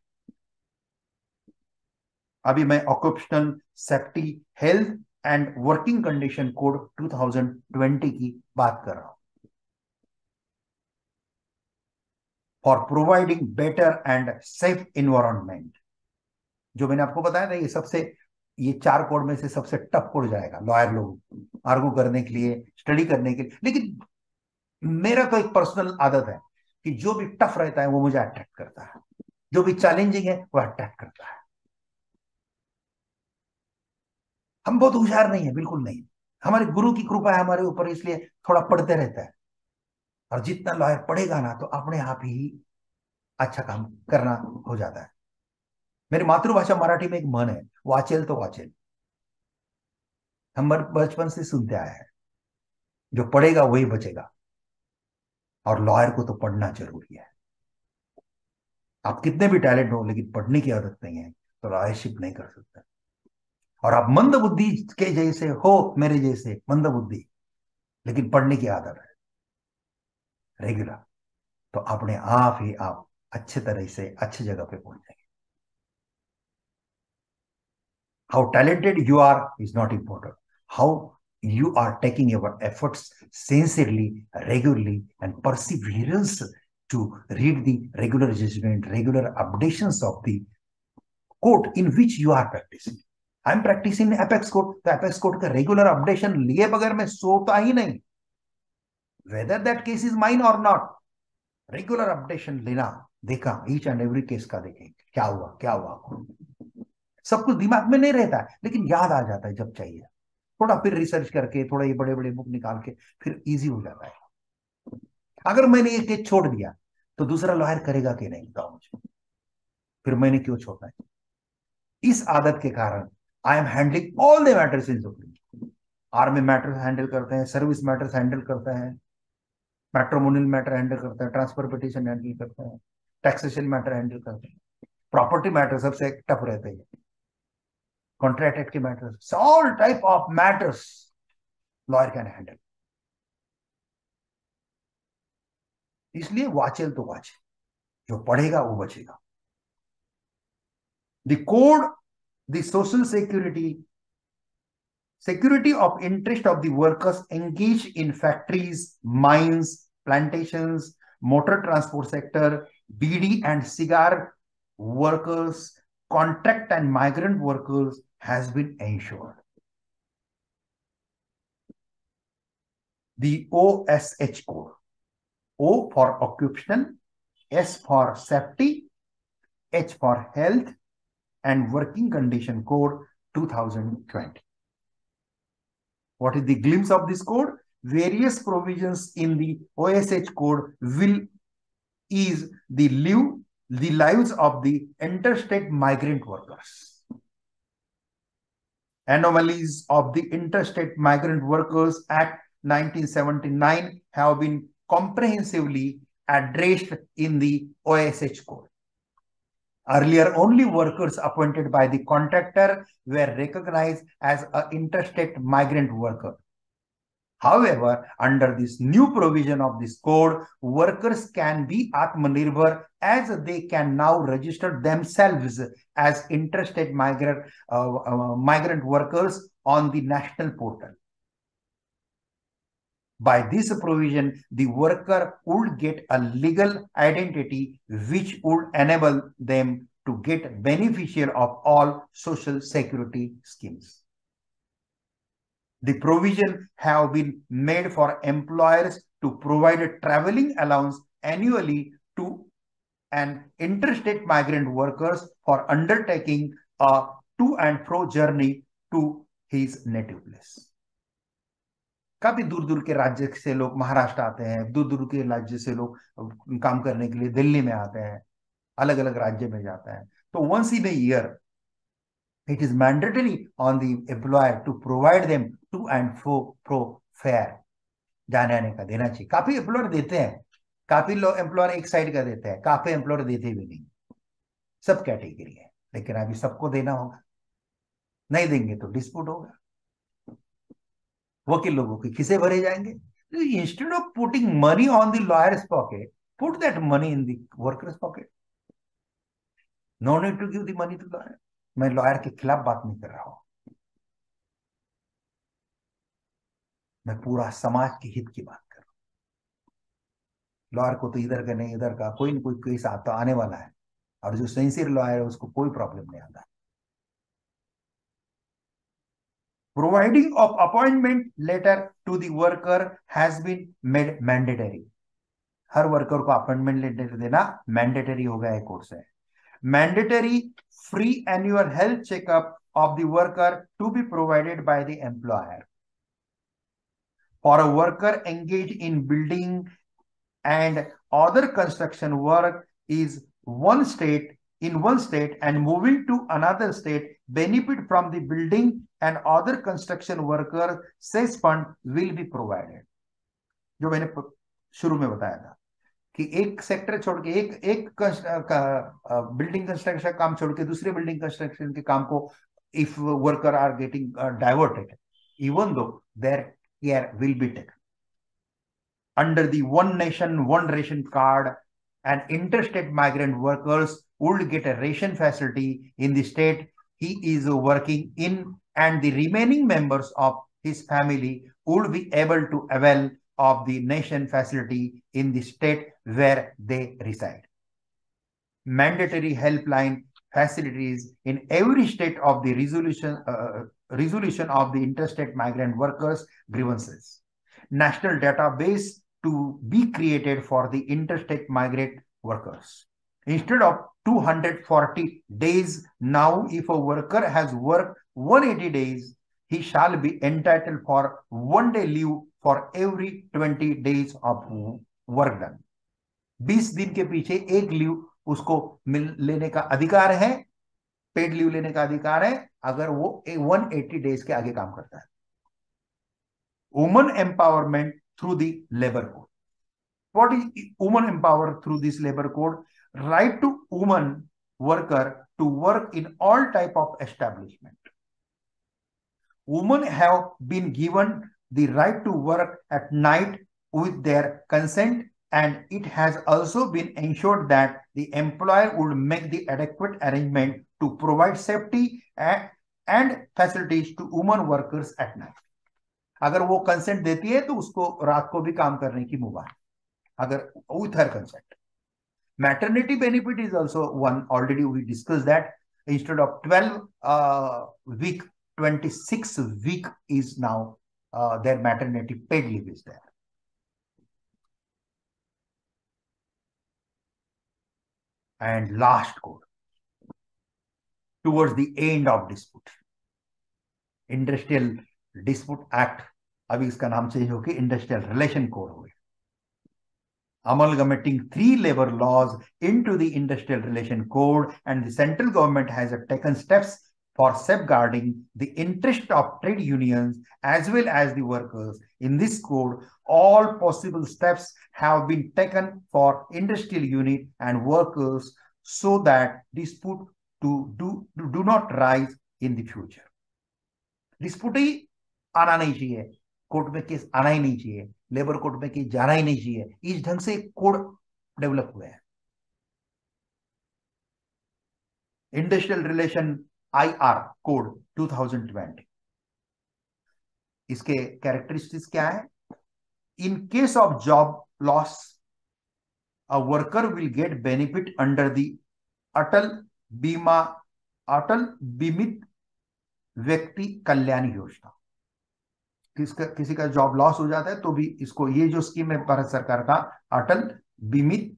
अभी मैं occupational safety health and working condition code 2020 की बात कर रहा हूं। For providing better and safe environment, जो मैंने आपको बताया था, ये 4 कोड में से सबसे टफ कोड जाएगा लॉयर लोग आर्गू करने के लिए, स्टडी करने के लिए। लेकिन मेरा तो एक पर्सनल आदत है कि जो भी टफ रहता है वो मुझे अट्रैक्ट करता है, जो भी चैलेंजिंग है वो अट्रैक्ट करता है। हम बहुत होशियार नहीं है, बिल्कुल नहीं। हमारे गुरु की कृपा है हमारे ऊपर, इसलिए थोड़ा पढ़ते रहता है। और जितना लॉयर पढ़ेगा ना तो अपने आप ही अच्छा काम करना हो जाता है। मेरी मातृभाषा मराठी में एक मन है, वाचेल तो वाचेल। हम बचपन से सुनते आए हैं, जो पढ़ेगा वही बचेगा। और लॉयर को तो पढ़ना जरूरी है। आप कितने भी टैलेंट हो, लेकिन पढ़ने की आदत नहीं है तो लॉयरशिप नहीं कर सकते। और आप मंद बुद्धि के जैसे हो, मेरे जैसे मंद बुद्धि, लेकिन पढ़ने की आदत है रेगुलर, तो अपने आप ही आप अच्छे तरह से अच्छी जगह पे पहुंच जाएंगे। How talented you are is not important, how you are taking your efforts sincerely, regularly, and perseverance to read the regular judgment, regular updations of the court in which you are practicing. I am practicing Apex Code, तो Apex Code का regular updation लिए बगैर मैं सोता ही नहीं, whether that case is mine or not. Regular updation लेना, देखा each and every case का, देखें क्या हुआ क्या हुआ। सब कुछ दिमाग में नहीं रहता है, लेकिन याद आ जाता है जब चाहिए। थोड़ा फिर रिसर्च करके, थोड़ा ये बड़े बड़े बुक निकाल के फिर इजी हो जाता है। अगर मैंने ये केस छोड़ दिया तो दूसरा लॉयर करेगा कि नहीं, बताओ मुझे, फिर मैंने क्यों छोड़ा है? इस आदत के कारण I am handling all the matters in supreme. Army matters handle करते हैं, सर्विस मैटर्स हैंडल करते हैं, मैट्रिमोनियल मैटर हैंडल करते हैं, ट्रांसफर पिटीशन हैंडल करते हैं, टैक्सेशन मैटर हैंडल करते हैं, प्रॉपर्टी मैटर सबसे टफ रहते हैं, कॉन्ट्रैक्ट एक्ट के matters, all type of matters lawyer can handle. इसलिए वाचेल तो वाचेल, जो पढ़ेगा वो बचेगा। The code, the social security of interest of the workers engaged in factories, mines, plantations, motor transport sector, BD and cigar workers, contract and migrant workers has been ensured. The OSH code. O for occupational, S for safety, H for health, and working condition code 2020. What is the glimpse of this code? Various provisions in the OSH code will ease the lives of the interstate migrant workers. Anomalies of the Interstate Migrant Workers Act 1979 have been comprehensively addressed in the OSH code. Earlier, only workers appointed by the contractor were recognized as an interstate migrant worker. However, under this new provision of this code, workers can be Atmanirbhar as they can now register themselves as interstate migrant workers on the national portal. By this provision, the worker would get a legal identity which would enable them to get beneficial of all social security schemes. The provision have been made for employers to provide a traveling allowance annually to an interstate migrant workers for undertaking a to and fro journey to his native place. काफी दूर दूर के राज्य से लोग महाराष्ट्र आते हैं, दूर दूर के राज्य से लोग काम करने के लिए दिल्ली में आते हैं, अलग अलग राज्य में जाते हैं. तो once in a year it is mandatory on the employer to provide them to and fro fare, जाने आने का देना चाहिए. काफी एम्प्लॉयर देते हैं, काफी लोग एम्प्लॉयर एक साइड का देते हैं, काफी एम्प्लॉयर देते भी नहीं. सब कैटेगरी है, लेकिन अभी सबको देना होगा. नहीं देंगे तो डिस्प्यूट होगा, वकील लोगों के खिसे भरे जाएंगे. Instead of putting money on the lawyer's pocket, put that money in the workers' pocket. No need to give the money to lawyer. मैं लॉयर के खिलाफ बात नहीं कर रहा हूं, मैं पूरा समाज के हित की बात कर रहा हूं. लॉयर को तो इधर का नहीं इधर का कोई न कोई केस आता आने वाला है, और जो सिंसियर लॉयर है उसको कोई प्रॉब्लम नहीं आता. Providing of appointment letter to the worker has been made mandatory. Her worker को अपॉइंटमेंट लेटर देना मैंडेटरी हो गया है कोर्ट से. Mandatory free annual health checkup of the worker to be provided by the employer. For a worker engaged in building and other construction work is in one state and moving to another state, benefit from the building and other construction worker cess fund will be provided. जो मैंने शुरू में बताया था कि एक sector छोड़ के एक बिल्डिंग कंस्ट्रक्शन काम छोड़ के दूसरे बिल्डिंग कंस्ट्रक्शन के काम को if worker are getting diverted, even though their care will be taken under the one nation one ration card, and interstate migrant workers would get a ration facility in the state he is working in, and the remaining members of his family would be able to avail of the nation facility in the state where they reside. Mandatory helpline facilities in every state of the resolution of the interstate migrant workers grievances. National database to be created for the interstate migrant workers. Instead of 240 days, now if a worker has worked 180 days, he shall be entitled for 1 day leave for every 20 days of work done. 20 दिन के पीछे एक leave उसको लेने का अधिकार है, paid leave लेने का अधिकार है अगर वो 180 डेज के आगे काम करता है. Women empowerment through the labor code. What is women empowered through this labor code? Right to woman worker to work in all type of establishment. Women have been given the right to work at night with their consent, and it has also been ensured that the employer would make the adequate arrangement to provide safety and facilities to women workers at night. अगर वो consent देती है तो उसको रात को भी काम करने की मुबारक. अगर with her consent. Maternity benefit is also one. Already we discussed that. Instead of 12 week, 26 week is now their maternity paid leave is there. And last code, towards the end of dispute, industrial dispute act, अभी इसका नाम change होकर industrial relation code हो गया. Amalgamating 3 labor laws into the industrial relation code, and the central government has taken steps for safeguarding the interest of trade unions as well as the workers. In this code, all possible steps have been taken for industrial unit and workers so that dispute do not rise in the future. Dispute ही आना नहीं चाहिए, court में case आना ही नहीं चाहिए, labour court में case जाना ही नहीं चाहिए. इस ढंग से कोड डेवलप हुए हैं. Industrial relation IR code 2020. इसके कैरेक्टरिस्टिक्स क्या है? In case of job loss, a worker will get benefit under the Atal Bimit व्यक्ति कल्याण योजना. किसी का जॉब लॉस हो जाता है तो भी इसको, ये जो स्कीम है भारत सरकार का, अटल बीमित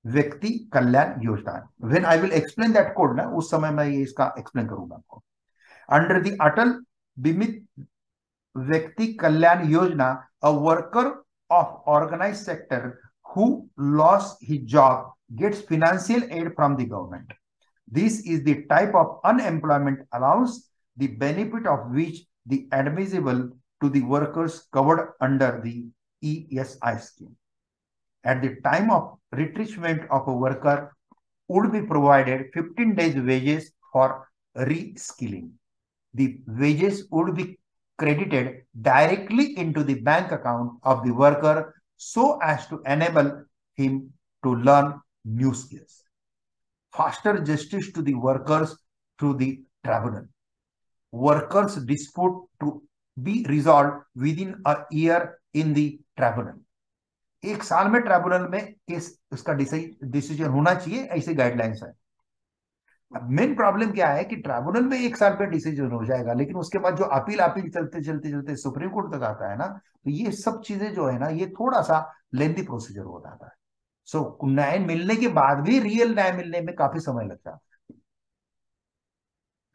व्यक्ति कल्याण योजना. When I will explain that code ना, उस समय मैं ये इसका एक्सप्लेन करूंगा आपको. अंडर द अटल बीमित व्यक्ति कल्याण योजना, a worker of organise sector who loss his job gets financial aid from the government. This is the type of unemployment allowance the benefit of which the admissible to the workers covered under the ESI scheme. At the time of retrenchment of a worker would be provided 15 days wages for reskilling. The wages would be credited directly into the bank account of the worker so as to enable him to learn new skills. Faster justice to the workers through the tribunal. Workers dispute to be resolved within a year in the tribunal. 1 साल में tribunal में case उसका decision होना चाहिए, ऐसे guidelines है. अब main problem क्या है कि ट्राइब्यूनल में 1 साल में डिसीजन हो जाएगा, लेकिन उसके बाद जो अपील चलते चलते चलते सुप्रीम कोर्ट तक आता है ना, तो ये सब चीजें जो है ना, ये थोड़ा सा लेंथी प्रोसीजर हो जाता है. सो न्याय मिलने के बाद भी रियल न्याय मिलने में काफी समय लगता है.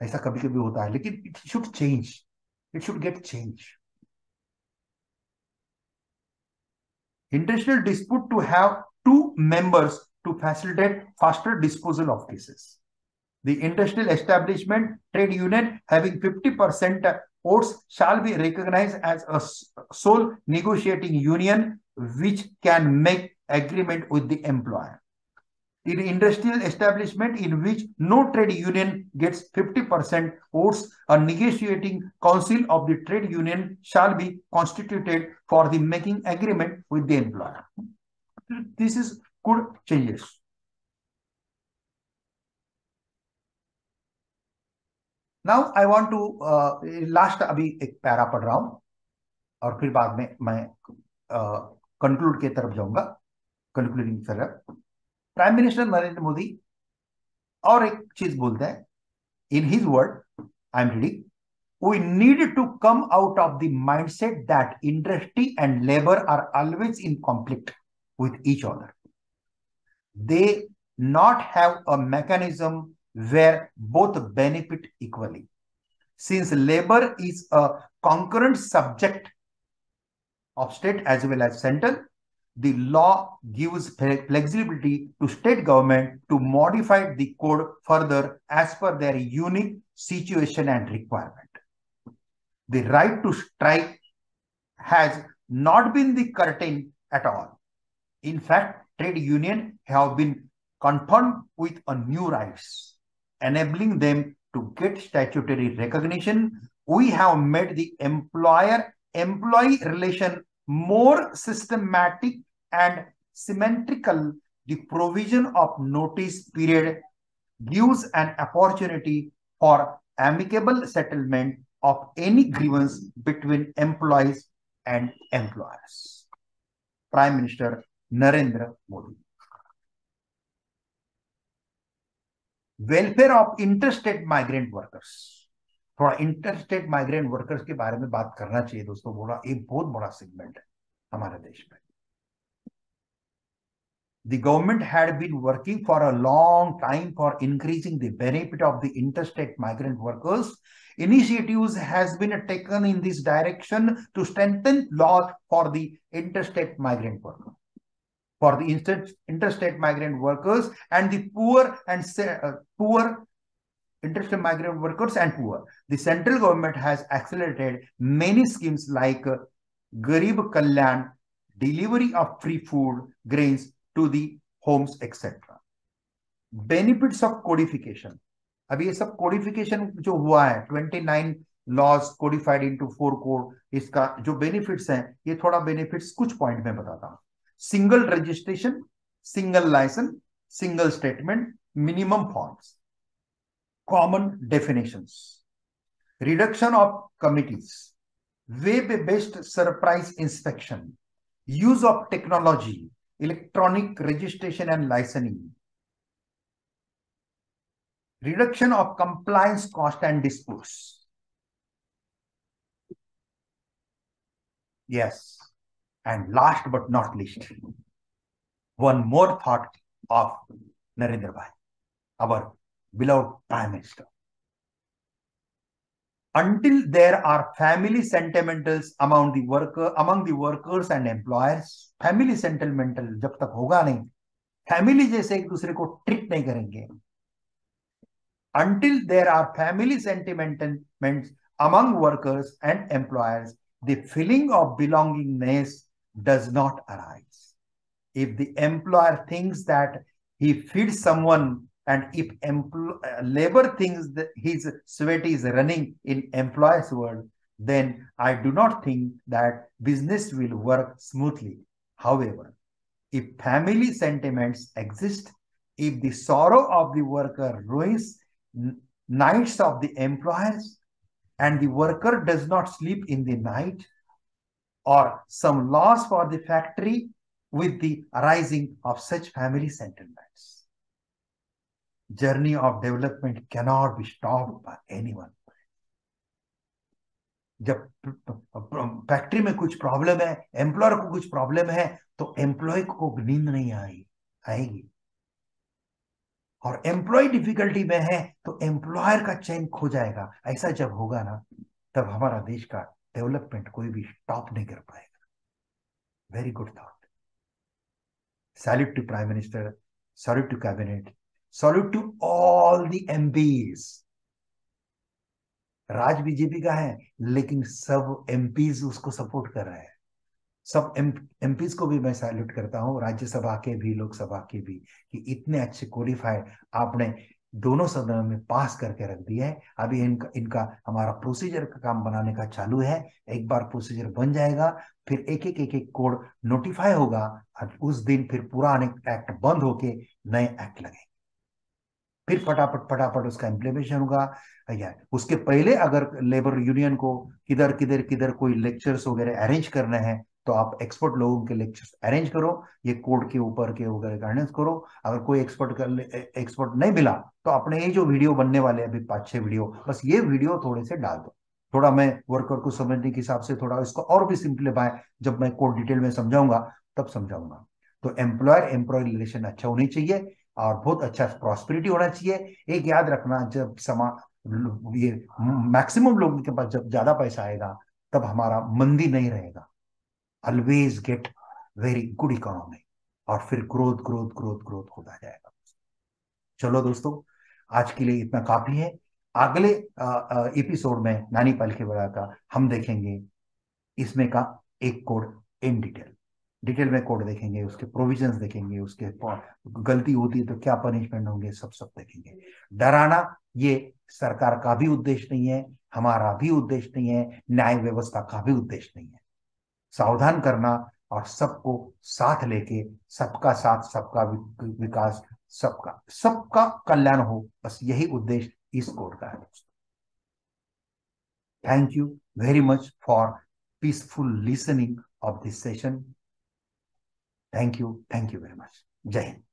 ऐसा कभी कभी होता है, लेकिन it should change, it should get change. Industrial dispute to have 2 members to facilitate faster disposal of cases. The industrial establishment trade union having 50% votes shall be recognized as a sole negotiating union which can make agreement with the employer. In industrial establishment in which no trade union gets 50% votes, a negotiating council of the trade union shall be constituted for the making agreement with the employer. This is good changes. Now I want to last अभी एक para पढ़ रहा हूं और फिर बाद में मैं कंक्लूड के तरफ जाऊंगा. कंक्लूडिंग तरफ प्राइम मिनिस्टर नरेंद्र मोदी और एक चीज बोलते हैं. In his word, I am reading, we need to come out of the mindset that industry and labor are always in conflict with each other. They not have a mechanism where both benefit equally. Since labor is a concurrent subject of state as well as central, the law gives flexibility to state government to modify the code further as per their unique situation and requirement. The right to strike has not been the curtain at all. In fact, trade unions have been confronted with a new rights, enabling them to get statutory recognition. We have made the employer-employee relation more systematic and symmetrical. The provision of notice period gives an opportunity for amicable settlement of any grievance between employees and employers. Prime Minister Narendra Modi. Welfare of interstate migrant workers. थोड़ा interstate migrant workers के बारे में बात करना चाहिए दोस्तों, बोला एक बहुत बड़ा सेगमेंट है हमारे देश में। The government had been working for a long time for increasing the benefit of the interstate migrant workers. Initiatives has been taken in this direction to strengthen laws for the interstate migrant workers, for the interstate migrant workers and the poor and poor interstate migrant workers and poor. The central government has accelerated many schemes like Garib Kalyan, delivery of free food, grains to the homes, etc. Benefits of codification. अब ये सब codification जो हुआ है, 29 laws codified into 4 code, इसका जो benefits हैं, ये थोड़ा बेनिफिट्स कुछ पॉइंट में बताता हूं। Single registration, single licence, single statement, minimum forms, common definitions, reduction of committees, web-based surprise inspection, use of technology, electronic registration and licensing, reduction of compliance cost and disputes. Yes, and last but not least, one more thought of Narendra Bhai, our beloved Prime Minister. Until there are family sentimentals among the workers and employers, family sentimental जब तक होगा नहीं, family जैसे एक दूसरे को treat नहीं करेंगे, until there are family sentiments among workers and employers, the feeling of belongingness does not arise. If the employer thinks that he feeds someone, and if labor thinks that his sweat is running in employer's world, then I do not think that business will work smoothly. However, if family sentiments exist, if the sorrow of the worker ruins nights of the employers, and the worker does not sleep in the night, or some loss for the factory with the arising of such family sentiments, journey of development cannot be stopped by anyone. जब factory में कुछ problem है, employer को कुछ problem है, तो employ को नींद नहीं आएगी, और एम्प्लॉय डिफिकल्टी में है तो एम्प्लॉयर का चैन खो जाएगा। ऐसा जब होगा ना, तब हमारा देश का डेवलपमेंट कोई भी स्टॉप नहीं कर पाएगा। Very good thought. Salute to prime minister, salute to cabinet, salute to all the MPs. राज बीजेपी का है, लेकिन सब एमपीज उसको सपोर्ट कर रहे हैं। सब एमपीज को भी मैं सैल्यूट करता हूं, राज्यसभा के भी, लोकसभा के भी, कि इतने अच्छे कोडिफाइड आपने दोनों सदनों में पास करके रख दिया है। अभी इनका हमारा प्रोसीजर का काम बनाने का चालू है। एक बार प्रोसीजर बन जाएगा, फिर एक एक कोड नोटिफाई होगा, और उस दिन फिर पुराने एक्ट बंद होके नए एक्ट लगेंगे, फिर फटाफट उसका इम्प्लीमेंटेशन होगा। या उसके पहले अगर लेबर यूनियन को किधर कोई लेक्चर्स वगैरह अरेंज करने हैं, तो आप एक्सपर्ट लोगों के लेक्चर्स अरेंज करो, ये कोड के ऊपर के वगैरह गाइडेंस करो। अगर कोई एक्सपर्ट नहीं मिला, तो अपने ये जो वीडियो बनने वाले अभी 5-6 वीडियो, बस ये वीडियो थोड़े से डाल दो। थोड़ा मैं वर्कर को समझने के हिसाब से थोड़ा इसको और भी सिंप्लीफाई, जब मैं कोड डिटेल में समझाऊंगा तब समझाऊंगा। तो एम्प्लॉयर एम्प्लॉय रिलेशन अच्छा होनी चाहिए, और बहुत अच्छा प्रॉस्पेरिटी होना चाहिए। एक याद रखना, जब ये मैक्सिमम लोगों के पास जब ज्यादा पैसा आएगा, तब हमारा मंदी नहीं रहेगा। Always get very good economy, और फिर ग्रोथ होता जाएगा। चलो दोस्तों, आज के लिए इतना काफी है। अगले एपिसोड में नानी पालखेवाड़ा का हम देखेंगे, इसमें का एक कोड इन डिटेल में कोड देखेंगे, उसके प्रोविजंस देखेंगे, उसके गलती होती है तो क्या पनिशमेंट होंगे, सब देखेंगे। डराना ये सरकार का भी उद्देश्य नहीं है, हमारा भी उद्देश्य नहीं है, न्याय व्यवस्था का भी उद्देश्य नहीं है। सावधान करना और सबको साथ लेके, सबका साथ सबका विकास, सबका कल्याण हो, बस यही उद्देश्य इस कोड का है दोस्तों। Thank you very much for peaceful listening of this session. Thank you very much. जय हिंद।